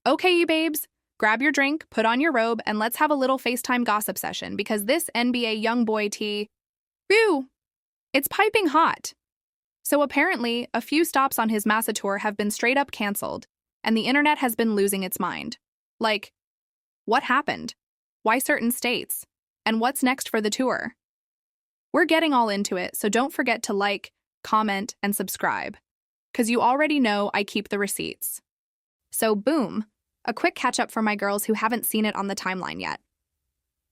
Okay, you babes, grab your drink, put on your robe, and let's have a little FaceTime gossip session because this NBA young boy tea, whew, it's piping hot. So apparently, a few stops on his MASA tour have been straight up canceled, and the internet has been losing its mind. Like, what happened? Why certain states? And what's next for the tour? We're getting all into it, so don't forget to like, comment, and subscribe, because you already know I keep the receipts. So boom, a quick catch-up for my girls who haven't seen it on the timeline yet.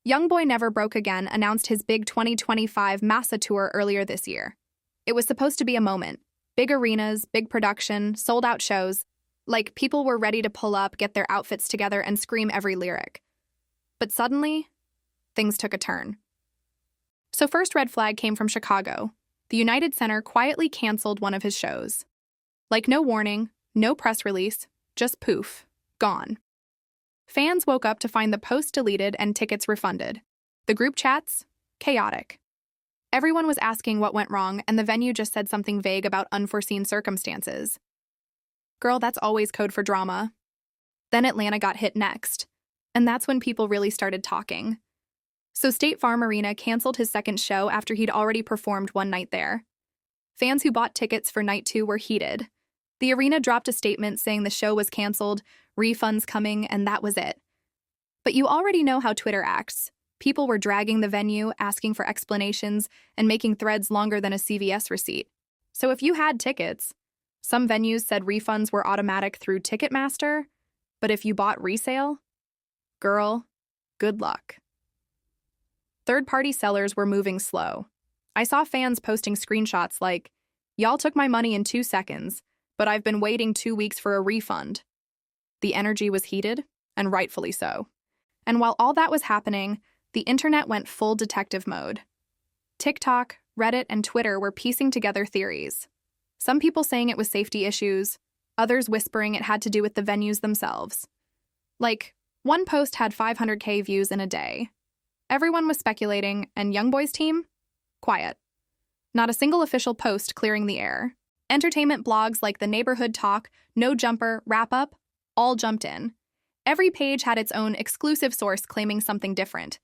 YoungBoy Never Broke Again announced his big 2025 MASA tour earlier this year. It was supposed to be a moment. Big arenas, big production, sold-out shows. Like, people were ready to pull up, get their outfits together, and scream every lyric. But suddenly, things took a turn. So first red flag came from Chicago. The United Center quietly canceled one of his shows. Like, no warning, no press release, just poof, gone. Fans woke up to find the post deleted and tickets refunded. The group chats? Chaotic. Everyone was asking what went wrong, and the venue just said something vague about unforeseen circumstances. Girl, that's always code for drama. Then Atlanta got hit next, and that's when people really started talking. So State Farm Arena canceled his second show after he'd already performed one night there. Fans who bought tickets for night 2 were heated. The arena dropped a statement saying the show was canceled, refunds coming, and that was it. But you already know how Twitter acts. People were dragging the venue, asking for explanations, and making threads longer than a CVS receipt. So if you had tickets, some venues said refunds were automatic through Ticketmaster, but if you bought resale, girl, good luck. Third-party sellers were moving slow. I saw fans posting screenshots like, "Y'all took my money in 2 seconds, but I've been waiting 2 weeks for a refund." The energy was heated, and rightfully so. And while all that was happening, the internet went full detective mode. TikTok, Reddit, and Twitter were piecing together theories. Some people saying it was safety issues, others whispering it had to do with the venues themselves. Like, one post had 500K views in a day. Everyone was speculating, and YoungBoy's team? Quiet. Not a single official post clearing the air. Entertainment blogs like The Neighborhood Talk, No Jumper, Wrap Up, all jumped in. Every page had its own exclusive source claiming something different.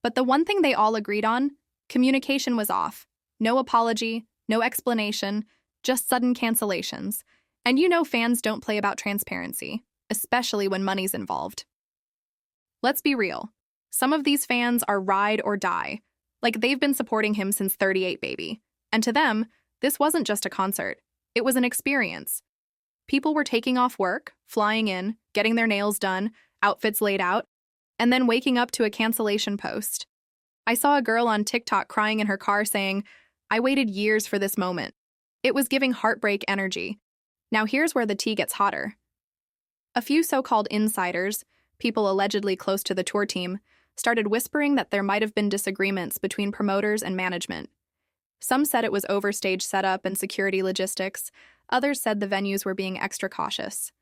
But the one thing they all agreed on, communication was off. No apology, no explanation, just sudden cancellations. And you know fans don't play about transparency, especially when money's involved. Let's be real. Some of these fans are ride or die. Like, they've been supporting him since 38 Baby. And to them, this wasn't just a concert. It was an experience. People were taking off work, flying in, getting their nails done, outfits laid out, and then waking up to a cancellation post. I saw a girl on TikTok crying in her car saying, "I waited years for this moment." It was giving heartbreak energy. Now here's where the tea gets hotter. A few so-called insiders, people allegedly close to the tour team, started whispering that there might have been disagreements between promoters and management. Some said it was overstage setup and security logistics. Others said the venues were being extra cautious.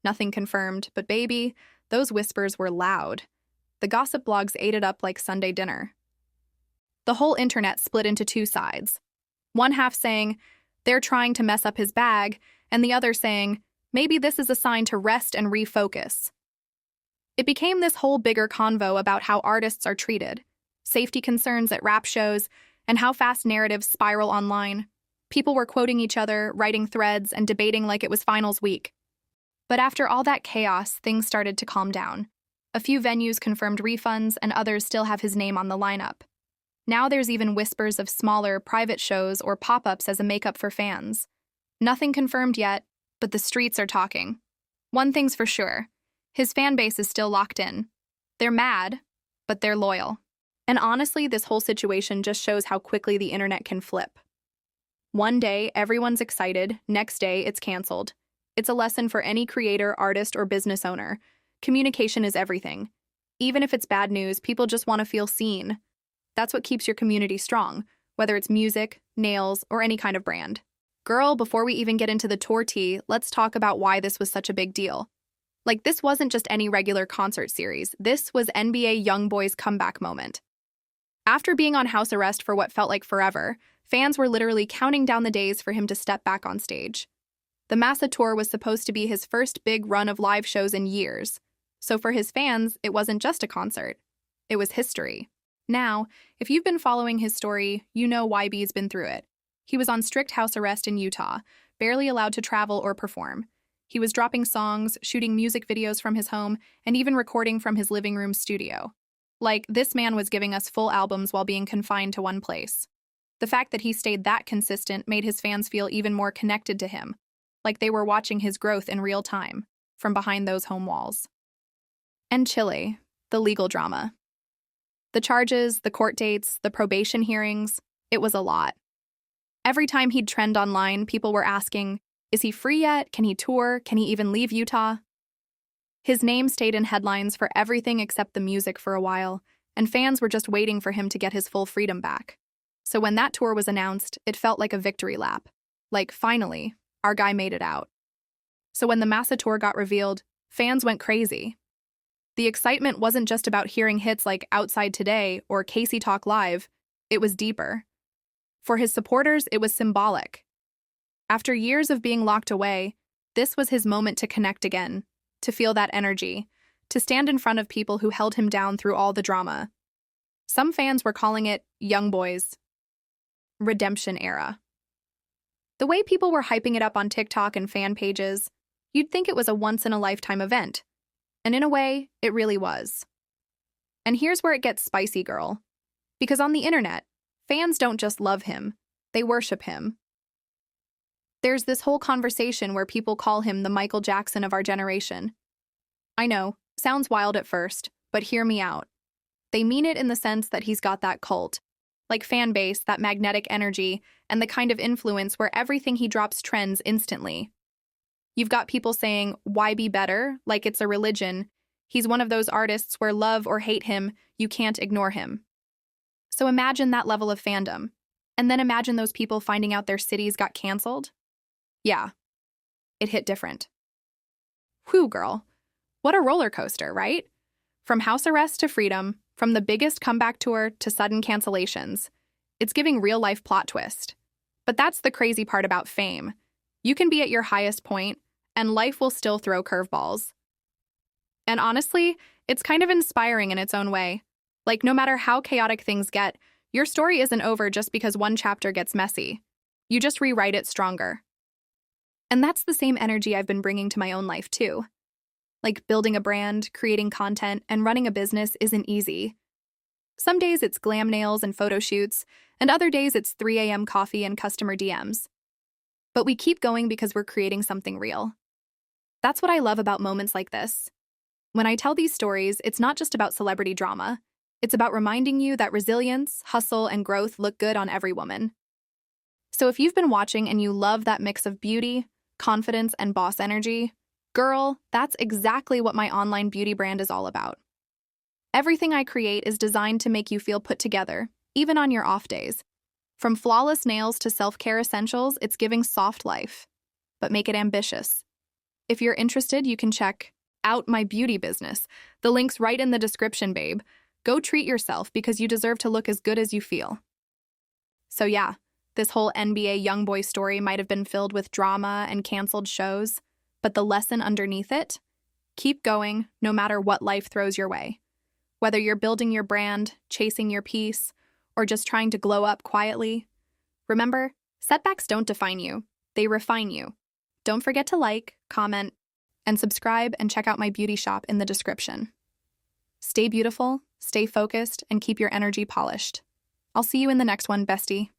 Nothing confirmed, but baby, those whispers were loud. The gossip blogs ate it up like Sunday dinner. The whole internet split into 2 sides. One half saying, they're trying to mess up his bag, and the other saying, maybe this is a sign to rest and refocus. It became this whole bigger convo about how artists are treated, safety concerns at rap shows, and how fast narratives spiral online. People were quoting each other, writing threads, and debating like it was finals week. But after all that chaos, things started to calm down. A few venues confirmed refunds, and others still have his name on the lineup. Now there's even whispers of smaller, private shows or pop-ups as a makeup for fans. Nothing confirmed yet, but the streets are talking. One thing's for sure. His fan base is still locked in. They're mad, but they're loyal. And honestly, this whole situation just shows how quickly the internet can flip. One day, everyone's excited. Next day, it's canceled. It's a lesson for any creator, artist, or business owner. Communication is everything. Even if it's bad news, people just want to feel seen. That's what keeps your community strong, whether it's music, nails, or any kind of brand. Girl, before we even get into the tour tea, let's talk about why this was such a big deal. Like, this wasn't just any regular concert series. This was NBA YoungBoy's comeback moment. After being on house arrest for what felt like forever, fans were literally counting down the days for him to step back on stage. The MASA tour was supposed to be his first big run of live shows in years, so for his fans, it wasn't just a concert. It was history. Now, if you've been following his story, you know YB's been through it. He was on strict house arrest in Utah, barely allowed to travel or perform. He was dropping songs, shooting music videos from his home, and even recording from his living room studio. Like, this man was giving us full albums while being confined to one place. The fact that he stayed that consistent made his fans feel even more connected to him, like they were watching his growth in real time, from behind those home walls. And Chile, the legal drama. The charges, the court dates, the probation hearings, it was a lot. Every time he'd trend online, people were asking, is he free yet? Can he tour? Can he even leave Utah? His name stayed in headlines for everything except the music for a while, and fans were just waiting for him to get his full freedom back. So when that tour was announced, it felt like a victory lap. Like, finally, our guy made it out. So when the MASA tour got revealed, fans went crazy. The excitement wasn't just about hearing hits like Outside Today or Casey Talk Live, it was deeper. For his supporters, it was symbolic. After years of being locked away, this was his moment to connect again, to feel that energy, to stand in front of people who held him down through all the drama. Some fans were calling it YoungBoy's redemption era. The way people were hyping it up on TikTok and fan pages, you'd think it was a once-in-a-lifetime event. And in a way, it really was. And here's where it gets spicy, girl. Because on the internet, fans don't just love him, they worship him. There's this whole conversation where people call him the Michael Jackson of our generation. I know, sounds wild at first, but hear me out. They mean it in the sense that he's got that cult, like fan base, that magnetic energy, and the kind of influence where everything he drops trends instantly. You've got people saying, why be better? Like it's a religion. He's one of those artists where love or hate him, you can't ignore him. So imagine that level of fandom. And then imagine those people finding out their cities got canceled. Yeah, it hit different. Whew, girl. What a roller coaster, right? From house arrest to freedom, from the biggest comeback tour to sudden cancellations. It's giving real-life plot twist. But that's the crazy part about fame. You can be at your highest point, and life will still throw curveballs. And honestly, it's kind of inspiring in its own way. Like, no matter how chaotic things get, your story isn't over just because one chapter gets messy. You just rewrite it stronger. And that's the same energy I've been bringing to my own life, too. Like, building a brand, creating content, and running a business isn't easy. Some days it's glam nails and photo shoots, and other days it's 3 a.m. coffee and customer DMs. But we keep going because we're creating something real. That's what I love about moments like this. When I tell these stories, it's not just about celebrity drama. It's about reminding you that resilience, hustle, and growth look good on every woman. So if you've been watching and you love that mix of beauty, confidence, and boss energy, girl, that's exactly what my online beauty brand is all about. Everything I create is designed to make you feel put together, even on your off days. From flawless nails to self-care essentials, it's giving soft life. But make it ambitious. If you're interested, you can check out my beauty business. The link's right in the description, babe. Go treat yourself because you deserve to look as good as you feel. So yeah, this whole NBA YoungBoy story might have been filled with drama and canceled shows, but the lesson underneath it? Keep going no matter what life throws your way. Whether you're building your brand, chasing your peace, or just trying to glow up quietly, remember, setbacks don't define you, they refine you. Don't forget to like, comment, and subscribe and check out my beauty shop in the description. Stay beautiful, stay focused, and keep your energy polished. I'll see you in the next one, bestie.